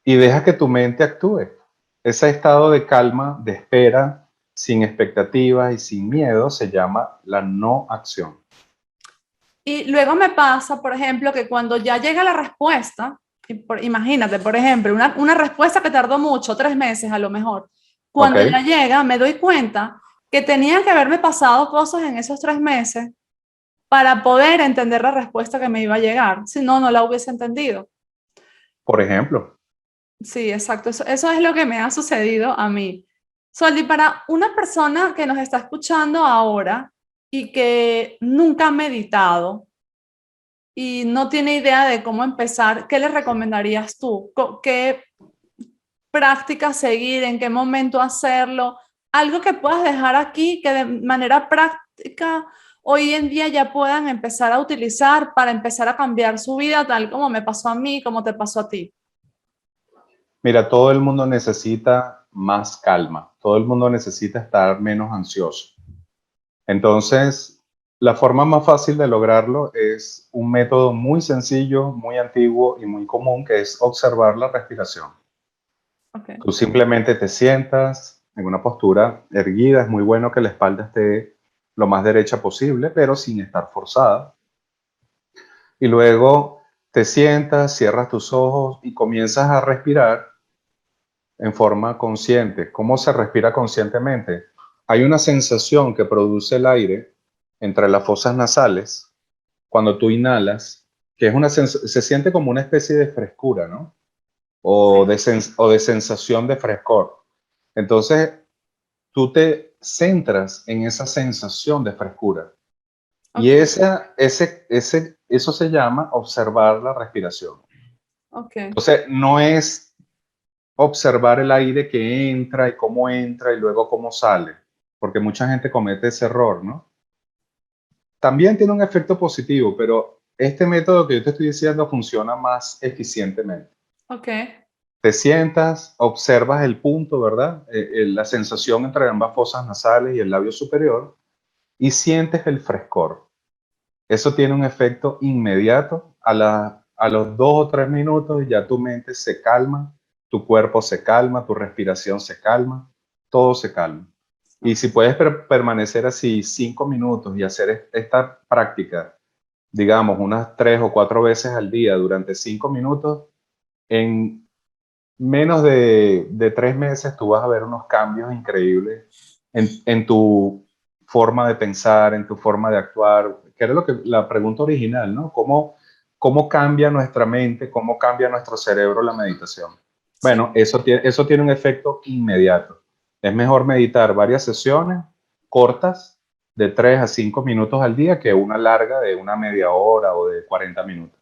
Y deja que tu mente actúe. Ese estado de calma, de espera, sin expectativas y sin miedo, se llama la no acción. Y luego me pasa, por ejemplo, que cuando ya llega la respuesta, imagínate, por ejemplo, una respuesta que tardó mucho, 3 meses a lo mejor, ¿Ok? cuando ya llega, me doy cuenta que tenían que haberme pasado cosas en esos 3 meses para poder entender la respuesta que me iba a llegar. Si no, no la hubiese entendido. Por ejemplo. Sí, exacto. Eso es lo que me ha sucedido a mí. Soldi, para una persona que nos está escuchando ahora y que nunca ha meditado, y no tiene idea de cómo empezar, ¿qué le recomendarías tú? ¿Qué práctica seguir? ¿En qué momento hacerlo? Algo que puedas dejar aquí que de manera práctica hoy en día ya puedan empezar a utilizar para empezar a cambiar su vida, tal como me pasó a mí, como te pasó a ti. Mira, todo el mundo necesita más calma, todo el mundo necesita estar menos ansioso. Entonces, la forma más fácil de lograrlo es un método muy sencillo, muy antiguo y muy común, que es observar la respiración. Ok. Tú simplemente te sientas en una postura erguida. Es muy bueno que la espalda esté lo más derecha posible, pero sin estar forzada. Y luego te sientas, cierras tus ojos y comienzas a respirar en forma consciente. ¿Cómo se respira conscientemente? Hay una sensación que produce el aire entre las fosas nasales cuando tú inhalas, que es se siente como una especie de frescura, ¿no? O Sí. de sensación de frescor. Entonces, tú te centras en esa sensación de frescura. Y Ok. eso se llama observar la respiración. Ok. Entonces, no es observar el aire que entra y luego cómo sale, porque mucha gente comete ese error, ¿no? También tiene un efecto positivo, pero este método que yo te estoy diciendo funciona más eficientemente. Ok. Te sientas, observas el punto, ¿verdad? La sensación entre ambas fosas nasales y el labio superior y sientes el frescor. Eso tiene un efecto inmediato. A los 2 o 3 minutos ya tu mente se calma, tu cuerpo se calma, tu respiración se calma, todo se calma. Y si puedes permanecer así 5 minutos y hacer esta práctica, digamos, unas 3 o 4 veces al día durante 5 minutos, en menos de 3 meses tú vas a ver unos cambios increíbles en tu forma de pensar, en tu forma de actuar, que era lo que la pregunta original, ¿no? ¿Cómo cambia nuestra mente, cómo cambia nuestro cerebro la meditación? Sí. Bueno, eso tiene un efecto inmediato. Es mejor meditar varias sesiones cortas de 3 a 5 minutos al día que una larga de una media hora o de 40 minutos.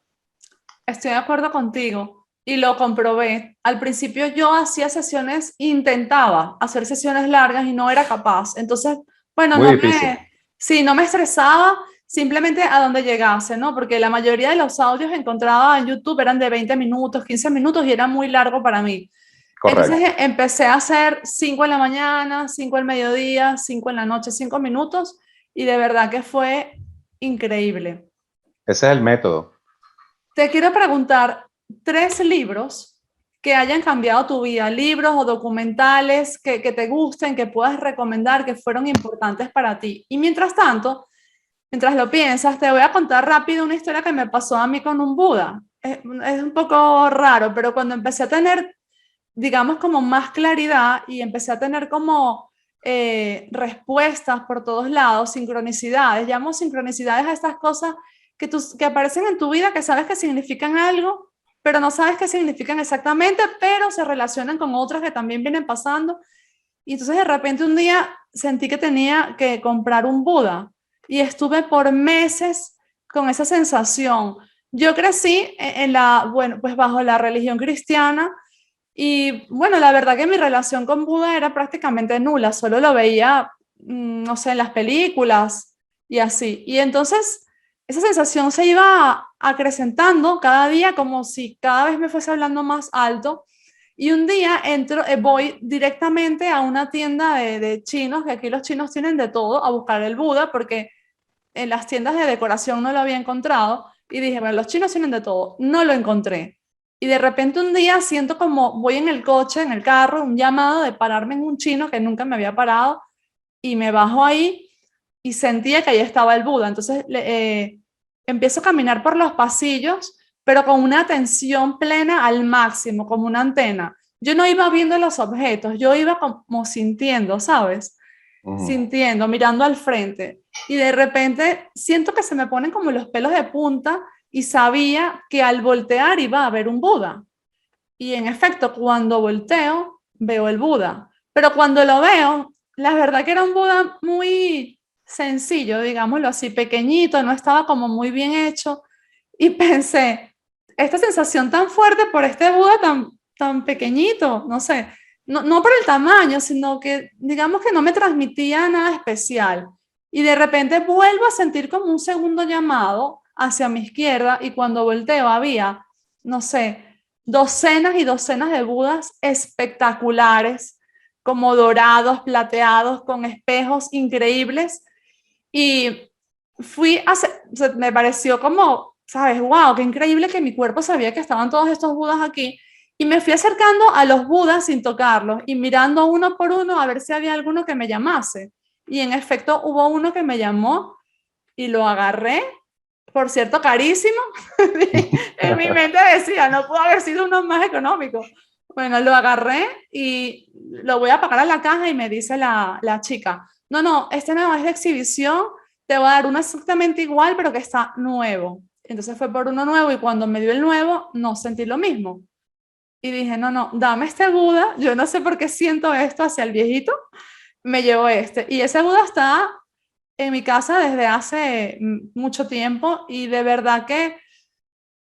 Estoy de acuerdo contigo y lo comprobé. Al principio yo hacía sesiones, intentaba hacer sesiones largas y no era capaz. Entonces, bueno, Muy difícil, sí, no me estresaba simplemente a donde llegase, ¿no? Porque la mayoría de los audios que encontraba en YouTube eran de 20 minutos, 15 minutos y era muy largo para mí. Entonces correcto. empecé a hacer 5 en la mañana, 5 al mediodía, 5 en la noche, 5 minutos y de verdad que fue increíble. Ese es el método. Te quiero preguntar 3 libros que hayan cambiado tu vida, libros o documentales que te gusten, que puedas recomendar, que fueron importantes para ti. Y mientras tanto, mientras lo piensas, te voy a contar rápido una historia que me pasó a mí con un Buda. Es un poco raro, pero cuando empecé a tener, digamos, como más claridad y empecé a tener como respuestas por todos lados, sincronicidades, llamo sincronicidades a estas cosas que aparecen en tu vida, que sabes que significan algo, pero no sabes qué significan exactamente, pero se relacionan con otras que también vienen pasando. Y entonces de repente un día sentí que tenía que comprar un Buda y estuve por meses con esa sensación. Yo crecí bueno, pues bajo la religión cristiana y bueno, la verdad que mi relación con Buda era prácticamente nula, solo lo veía, no sé, en las películas y así. Y entonces esa sensación se iba acrecentando cada día como si cada vez me fuese hablando más alto. Y un día voy directamente a una tienda de chinos, que aquí los chinos tienen de todo, a buscar el Buda, porque en las tiendas de decoración no lo había encontrado. Y dije, bueno, los chinos tienen de todo. No lo encontré. Y de repente un día siento como voy en el coche, en el carro, un llamado de pararme en un chino que nunca me había parado. Y me bajo ahí y sentía que ahí estaba el Buda. Entonces empiezo a caminar por los pasillos, pero con una atención plena al máximo, como una antena. Yo no iba viendo los objetos, yo iba como sintiendo, ¿sabes? Ujú. Sintiendo, mirando al frente. Y de repente siento que se me ponen como los pelos de punta y sabía que al voltear iba a haber un Buda. Y en efecto, cuando volteo, veo el Buda. Pero cuando lo veo, la verdad que era un Buda muy sencillo, digámoslo así, pequeñito, no estaba como muy bien hecho. Y pensé, esta sensación tan fuerte por este Buda tan pequeñito, no sé, no por el tamaño, sino que digamos que no me transmitía nada especial. Y de repente vuelvo a sentir como un segundo llamado hacia mi izquierda y cuando volteo había, no sé, docenas y docenas de Budas espectaculares, como dorados, plateados, con espejos increíbles. Y o sea, me pareció como, ¿sabes? Wow, qué increíble que mi cuerpo sabía que estaban todos estos budas aquí. Y me fui acercando a los budas sin tocarlos y mirando uno por uno a ver si había alguno que me llamase. Y en efecto hubo uno que me llamó y lo agarré, por cierto, carísimo. En mi mente decía, no pudo haber sido uno más económico. Bueno, lo agarré y lo voy a pagar a la caja y me dice la chica, no, no, este no es de exhibición, te voy a dar uno exactamente igual, pero que está nuevo. Entonces fue por uno nuevo y cuando me dio el nuevo, no sentí lo mismo. Y dije, no, no, dame este Buda, yo no sé por qué siento esto hacia el viejito, me llevo este. Y ese Buda está en mi casa desde hace mucho tiempo y de verdad que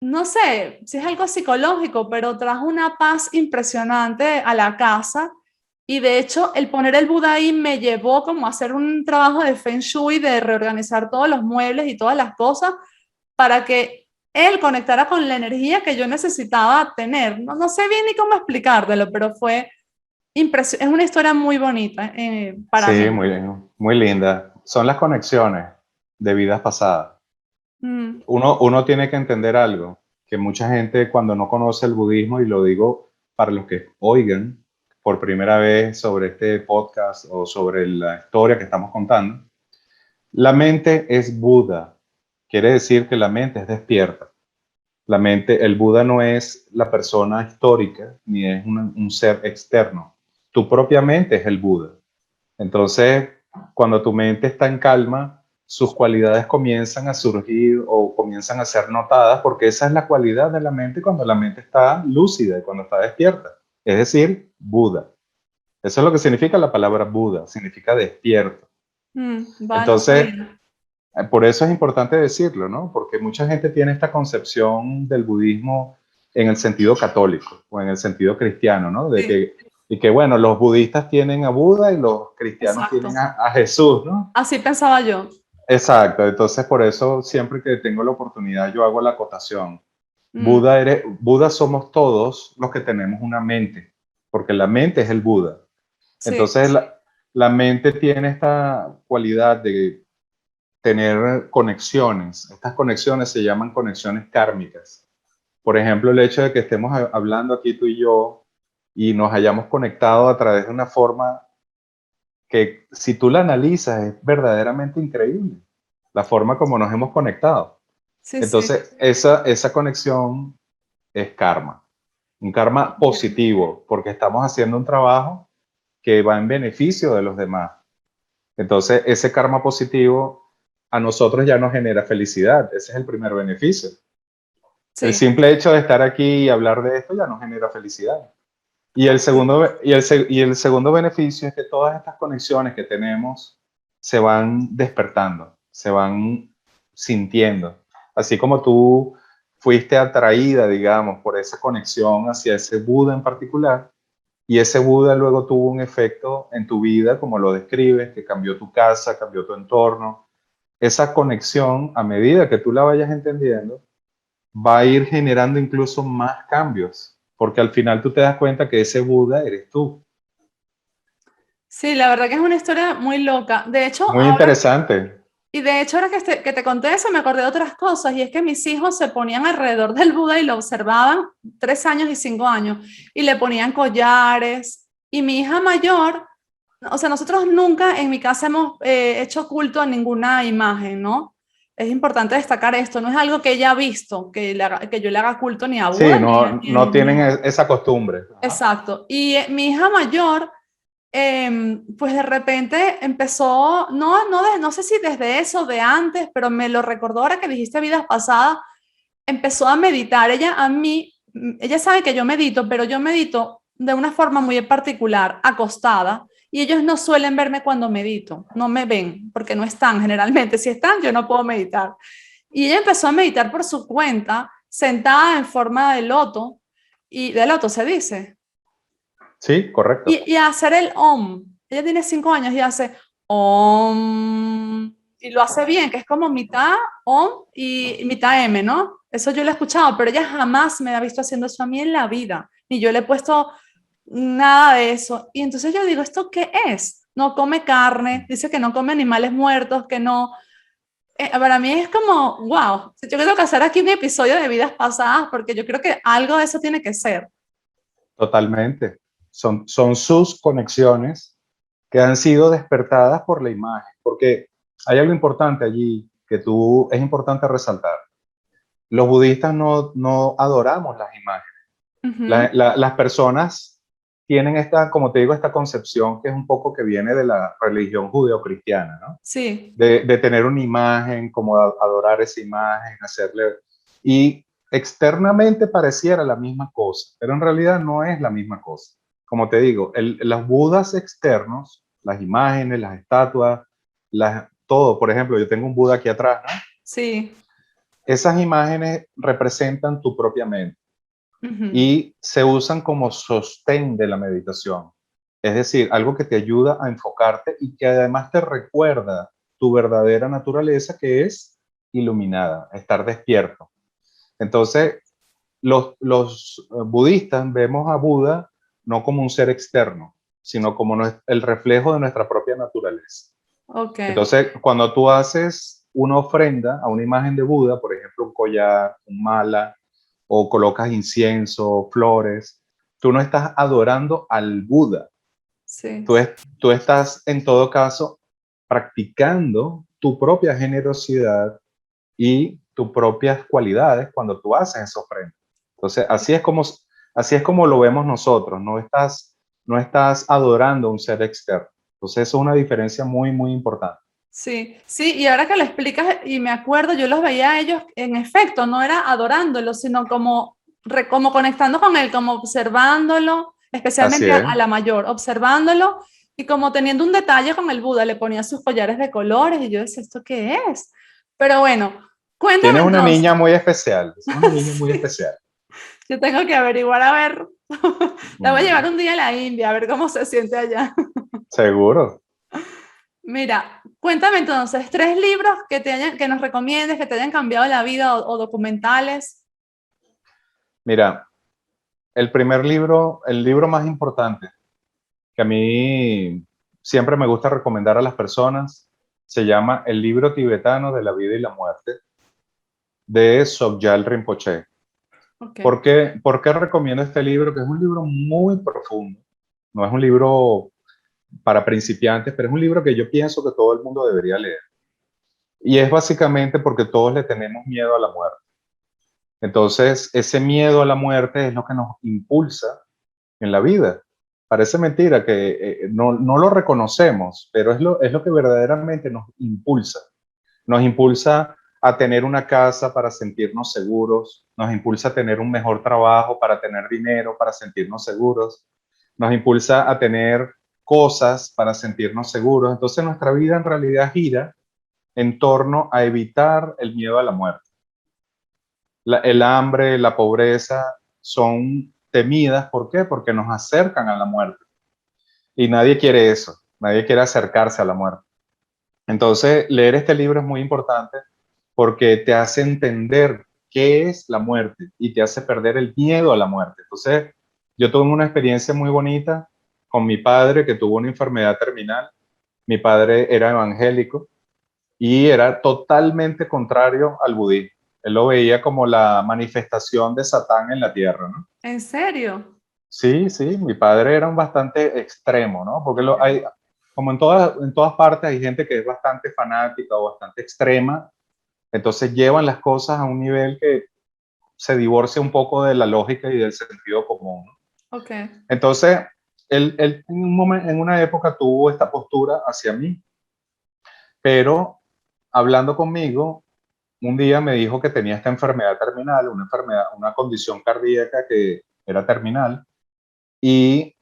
no sé si es algo psicológico, pero trajo una paz impresionante a la casa. Y de hecho, el poner el Buda ahí me llevó como a hacer un trabajo de Feng Shui, de reorganizar todos los muebles y todas las cosas para que él conectara con la energía que yo necesitaba tener. No, no sé bien ni cómo explicártelo, pero fue es una historia muy bonita para Sí, mí. muy linda. Son las conexiones de vidas pasadas. Mm, Uno tiene que entender algo, que mucha gente cuando no conoce el budismo, y lo digo para los que oigan por primera vez sobre este podcast o sobre la historia que estamos contando, la mente es Buda. Quiere decir que la mente es despierta. La mente, el Buda no es la persona histórica ni es un ser externo. Tu propia mente es el Buda. Entonces, cuando tu mente está en calma, sus cualidades comienzan a surgir o comienzan a ser notadas, porque esa es la cualidad de la mente cuando la mente está lúcida y cuando está despierta. Es decir, Buda. Eso es lo que significa la palabra Buda, significa despierto. va, no Entonces, sabía. por eso es importante decirlo, ¿no? Porque mucha gente tiene esta concepción del budismo en el sentido católico o en el sentido cristiano, ¿no? Sí, Y que bueno, los budistas tienen a Buda y los cristianos exacto. tienen a Jesús, ¿no? Así pensaba yo. Exacto, entonces por eso siempre que tengo la oportunidad yo hago la acotación. Mm, Buda somos todos los que tenemos una mente, porque la mente es el Buda. sí, Entonces la mente tiene esta cualidad de tener conexiones. Estas conexiones se llaman conexiones kármicas. Por ejemplo, el hecho de que estemos hablando aquí tú y yo y nos hayamos conectado a través de una forma que si tú la analizas es verdaderamente increíble, la forma como nos hemos conectado. sí, sí. Entonces, esa conexión es karma, un karma Entiendo. positivo, porque estamos haciendo un trabajo que va en beneficio de los demás. Entonces, ese karma positivo a nosotros ya nos genera felicidad. Ese es el primer beneficio. El Sí, simple hecho de estar aquí y hablar de esto ya nos genera felicidad. Y el segundo beneficio es que todas estas conexiones que tenemos se van despertando, se van sintiendo. Así como tú fuiste atraída, digamos, por esa conexión hacia ese Buda en particular, y ese Buda luego tuvo un efecto en tu vida, como lo describes, que cambió tu casa, cambió tu entorno. Esa conexión, a medida que tú la vayas entendiendo, va a ir generando incluso más cambios, porque al final tú te das cuenta que ese Buda eres tú. sí, la verdad que es una historia muy loca. De hecho, Muy interesante. ahora que te conté eso, me acordé de otras cosas, y es que mis hijos se ponían alrededor del Buda y lo observaban 3 años y 5 años, y le ponían collares. Y mi hija mayor, o sea, nosotros nunca en mi casa hemos hecho culto a ninguna imagen, ¿no? Es importante destacar esto, no es algo que ella ha visto, que yo le haga culto ni a Sí, Buda ni no, a no ninguna tienen imagen. esa costumbre. Ajá. Exacto. Y mi hija mayor, pues de repente empezó, no sé si desde eso, de antes, pero me lo recordó ahora que dijiste vidas pasadas, empezó a meditar. Ella sabe que yo medito, pero yo medito de una forma muy particular, acostada, y ellos no suelen verme cuando medito, no me ven, porque no están generalmente. Si están, yo no puedo meditar. Y ella empezó a meditar por su cuenta, sentada en forma de loto, y de loto se dice, Sí, correcto. y a hacer el OM. Ella tiene 5 años y hace OM. Y lo hace bien, que es como mitad OM y mitad M, ¿no? Eso yo lo he escuchado, pero ella jamás me ha visto haciendo eso a mí en la vida. Ni yo le he puesto nada de eso. Y entonces yo digo, ¿esto qué es? No come carne, dice que no come animales muertos, que no. para mí es como, wow, yo tengo que hacer aquí un episodio de vidas pasadas porque yo creo que algo de eso tiene que ser. Totalmente. Son sus conexiones que han sido despertadas por la imagen, porque hay algo importante allí que es importante resaltar. Los budistas no adoramos las imágenes. Ujú. Las personas tienen esta, como te digo, esta concepción que es un poco que viene de la religión judeocristiana, ¿no? Sí, De tener una imagen, como adorar esa imagen, hacerle... Y externamente pareciera la misma cosa, pero en realidad no es la misma cosa. Como te digo, los budas externos, las imágenes, las estatuas, todo, por ejemplo, yo tengo un Buda aquí atrás, ¿no? sí. Esas imágenes representan tu propia mente Ujú. y se usan como sostén de la meditación. Es decir, algo que te ayuda a enfocarte y que además te recuerda tu verdadera naturaleza, que es iluminada, estar despierto. Entonces, los budistas vemos a Buda no como un ser externo, sino como el reflejo de nuestra propia naturaleza. Ok, Entonces, cuando tú haces una ofrenda a una imagen de Buda, por ejemplo, un collar, un mala, o colocas incienso, flores, tú no estás adorando al Buda, sí. tú estás en todo caso practicando tu propia generosidad y tus propias cualidades cuando tú haces esa ofrenda. Entonces, así es como lo vemos nosotros, no estás adorando a un ser externo. Entonces, eso es una diferencia muy, muy importante. Sí, sí, y ahora que lo explicas y me acuerdo, yo los veía a ellos, en efecto, no era adorándolo, sino como, como conectando con él, como observándolo, Así especialmente es. a la mayor, observándolo y como teniendo un detalle con el Buda, le ponía sus collares de colores y yo decía, ¿esto qué es? Pero bueno, cuéntame Tienes una entonces. niña muy especial, es una niña muy especial. Yo tengo que averiguar, a ver, la voy a llevar Mm, un día a la India, a ver cómo se siente allá. seguro. Mira, cuéntame entonces, tres libros que nos recomiendes, que te hayan cambiado la vida o documentales. Mira, el libro más importante que a mí siempre me gusta recomendar a las personas, se llama El libro tibetano de la vida y la muerte, de Sogyal Rinpoche. Ok, Por qué recomiendo este libro? Que es un libro muy profundo. No es un libro para principiantes, pero es un libro que yo pienso que todo el mundo debería leer. Y es básicamente porque todos le tenemos miedo a la muerte. Entonces, ese miedo a la muerte es lo que nos impulsa en la vida. Parece mentira que no lo reconocemos, pero es lo que verdaderamente nos impulsa. Nos impulsa a tener una casa para sentirnos seguros, nos impulsa a tener un mejor trabajo para tener dinero, para sentirnos seguros, nos impulsa a tener cosas para sentirnos seguros. Entonces nuestra vida en realidad gira en torno a evitar el miedo a la muerte. El hambre, la pobreza son temidas. ¿Por qué? Porque nos acercan a la muerte. Y nadie quiere eso, nadie quiere acercarse a la muerte. Entonces, leer este libro es muy importante porque te hace entender qué es la muerte y te hace perder el miedo a la muerte. Entonces, yo tuve una experiencia muy bonita con mi padre que tuvo una enfermedad terminal. Mi padre era evangélico y era totalmente contrario al budismo. Él lo veía como la manifestación de Satán en la tierra, ¿no? ¿en serio? Sí, sí, mi padre era un bastante extremo, ¿no? Porque Ok. como en todas partes hay gente que es bastante fanática o bastante extrema, entonces llevan las cosas a un nivel que se divorcia un poco de la lógica y del sentido común, ¿no? Ok. Entonces, él en, en una época tuvo esta postura hacia mí, pero hablando conmigo, un día me dijo que tenía esta enfermedad terminal, una enfermedad, una condición cardíaca que era terminal, y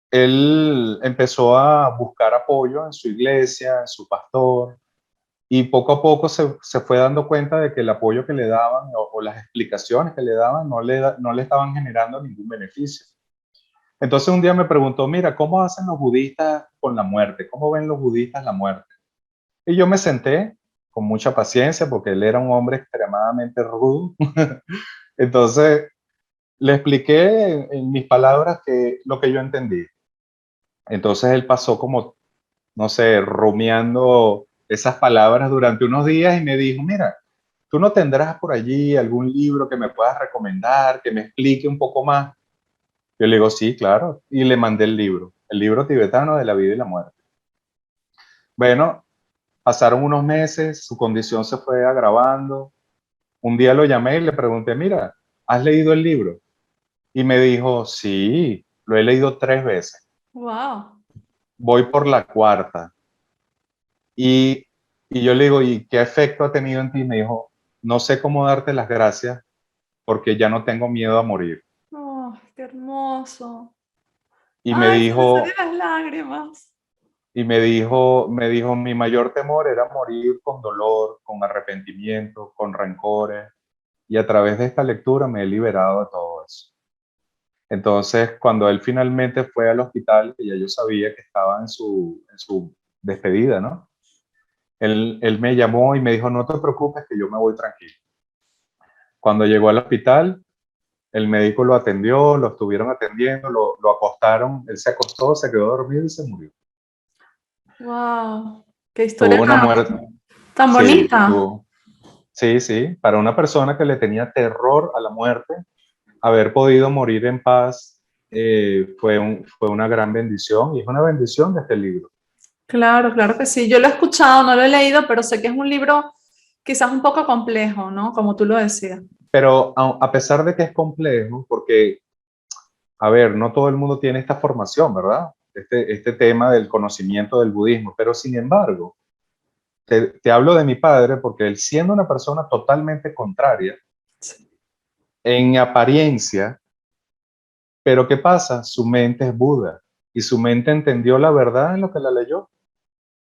él empezó a buscar apoyo en su iglesia, en su pastor, y poco a poco se fue dando cuenta de que el apoyo que le daban o las explicaciones que le daban no le estaban generando ningún beneficio. Entonces un día me preguntó, mira, ¿cómo hacen los budistas con la muerte? ¿Cómo ven los budistas la muerte? Y yo me senté con mucha paciencia porque él era un hombre extremadamente rudo. Entonces le expliqué en mis palabras lo que yo entendí. Entonces él pasó como, no sé, rumiando esas palabras durante unos días y me dijo, mira, ¿tú no tendrás por allí algún libro que me puedas recomendar, que me explique un poco más? Yo le digo, sí, claro, y le mandé el libro tibetano de la vida y la muerte. Bueno, pasaron unos meses, su condición se fue agravando. Un día lo llamé y le pregunté, mira, ¿has leído el libro? Y me dijo, sí, lo he leído 3 veces. Wow. Voy por la cuarta. Y, y yo le digo, ¿y qué efecto ha tenido en ti? Me dijo, no sé cómo darte las gracias porque ya no tengo miedo a morir. Oh, qué hermoso. Y me Ay, se me dijo, salieron las lágrimas. me dijo, mi mayor temor era morir con dolor, con arrepentimiento, con rencores. Y a través de esta lectura me he liberado de todo eso. Entonces, cuando él finalmente fue al hospital, que ya yo sabía que estaba en su despedida, ¿no? Él me llamó y me dijo, no te preocupes, que yo me voy tranquilo. Cuando llegó al hospital, el médico lo atendió, lo estuvieron atendiendo, lo acostaron, él se acostó, se quedó dormido y se murió. Wow. Qué historia Tuvo una muerte, tan sí, bonita. sí, sí, para una persona que le tenía terror a la muerte, haber podido morir en paz fue una gran bendición y es una bendición de este libro. Claro, claro que sí. Yo lo he escuchado, no lo he leído, pero sé que es un libro quizás un poco complejo, ¿no? Como tú lo decías. Pero a pesar de que es complejo, porque, a ver, no todo el mundo tiene esta formación, ¿verdad? Este tema del conocimiento del budismo, pero sin embargo, te hablo de mi padre porque él siendo una persona totalmente contraria, Sí. en apariencia, pero ¿qué pasa? Su mente es Buda y su mente entendió la verdad en lo que la leyó.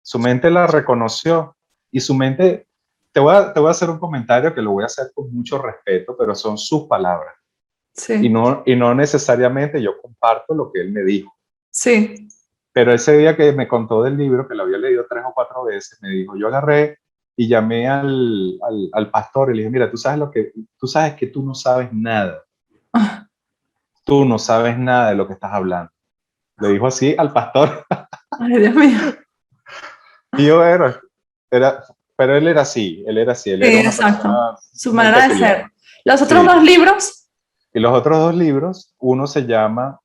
Su mente la reconoció y su mente, te voy a hacer un comentario que lo voy a hacer con mucho respeto, pero son sus palabras. Sí, Y no necesariamente yo comparto lo que él me dijo. sí. Pero ese día que me contó del libro, que lo había leído 3 o 4 veces, me dijo, yo agarré y llamé al pastor y le dije, mira, tú sabes que tú no sabes nada. Tú no sabes nada de lo que estás hablando. Le dijo así al pastor. Ay, Dios mío. Y yo era, pero él Sí, era una exacto. persona Su muy manera de peculiar. ser. Los otros Sí. dos libros, Y los otros 2 libros, uno se llama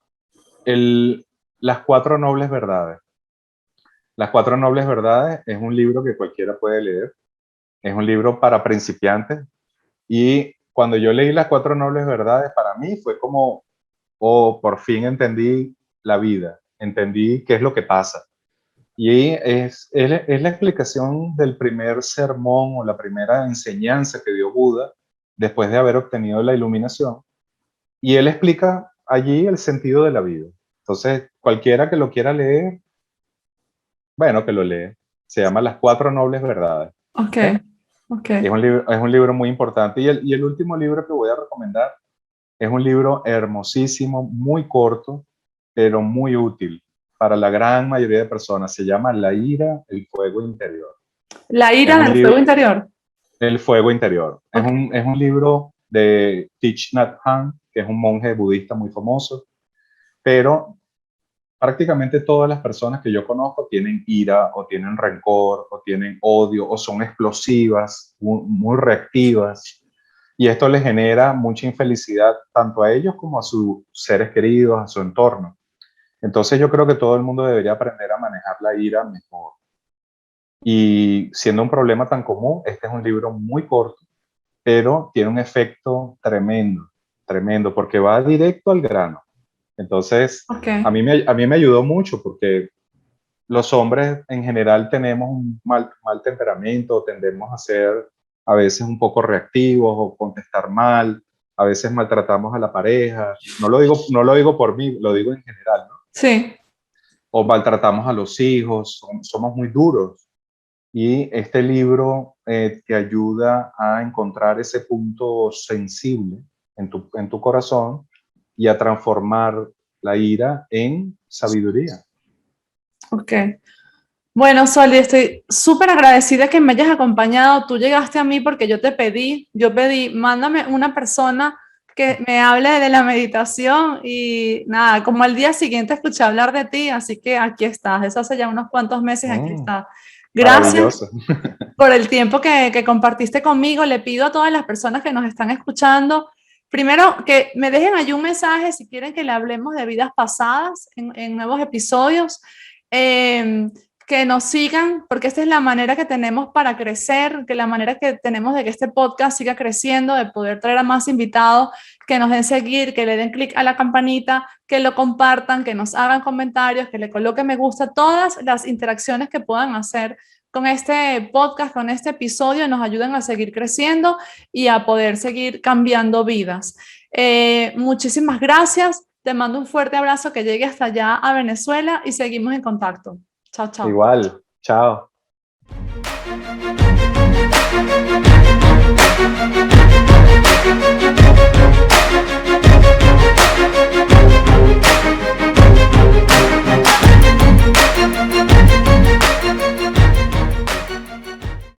Las Cuatro Nobles Verdades. Las Cuatro Nobles Verdades es un libro que cualquiera puede leer. Es un libro para principiantes. Y cuando yo leí Las Cuatro Nobles Verdades, para mí fue como, oh, por fin entendí la vida, entendí qué es lo que pasa. Y es la explicación del primer sermón o la primera enseñanza que dio Buda después de haber obtenido la iluminación. Y él explica allí el sentido de la vida. Entonces, cualquiera que lo quiera leer, bueno, que lo lee. Se llama Las Cuatro Nobles Verdades. ok, ¿Ok? ok, Es un libro muy importante. Y el último libro que voy a recomendar es un libro hermosísimo, muy corto, pero muy útil para la gran mayoría de personas. Se llama La ira, el fuego interior. La Es ira un del fuego libro, interior. El fuego interior. Es Ok, un, es un libro de Thich Nhat Hanh, que es un monje budista muy famoso, pero prácticamente todas las personas que yo conozco tienen ira o tienen rencor o tienen odio o son explosivas, muy, muy reactivas. Y esto les genera mucha infelicidad tanto a ellos como a sus seres queridos, a su entorno. Entonces yo creo que todo el mundo debería aprender a manejar la ira mejor. Y siendo un problema tan común, este es un libro muy corto, pero tiene un efecto tremendo, tremendo, porque va directo al grano. Entonces, ok, a mí me ayudó mucho porque los hombres en general tenemos un mal temperamento, tendemos a ser a veces un poco reactivos o contestar mal, a veces maltratamos a la pareja, no lo digo por mí, lo digo en general, ¿no? sí, O maltratamos a los hijos, somos muy duros. Y este libro te ayuda a encontrar ese punto sensible en tu corazón y a transformar la ira en sabiduría. ok. Bueno, Soli, estoy súper agradecida que me hayas acompañado. Tú llegaste a mí porque yo pedí, mándame una persona que me hable de la meditación y nada, como al día siguiente escuché hablar de ti, así que aquí estás. Eso hace ya unos cuantos meses, aquí Mm, está. Gracias Maravilloso. por el tiempo que compartiste conmigo. Le pido a todas las personas que nos están escuchando, primero que me dejen ahí un mensaje si quieren que le hablemos de vidas pasadas en nuevos episodios, que nos sigan, porque esta es la manera que tenemos para crecer, que la manera que tenemos de que este podcast siga creciendo, de poder traer a más invitados, que nos den seguir, que le den clic a la campanita, que lo compartan, que nos hagan comentarios, que le coloquen me gusta, todas las interacciones que puedan hacer con este podcast, con este episodio, nos ayuden a seguir creciendo y a poder seguir cambiando vidas. Muchísimas gracias. Te mando un fuerte abrazo que llegue hasta allá a Venezuela y seguimos en contacto. Chao, chao. Igual, chao.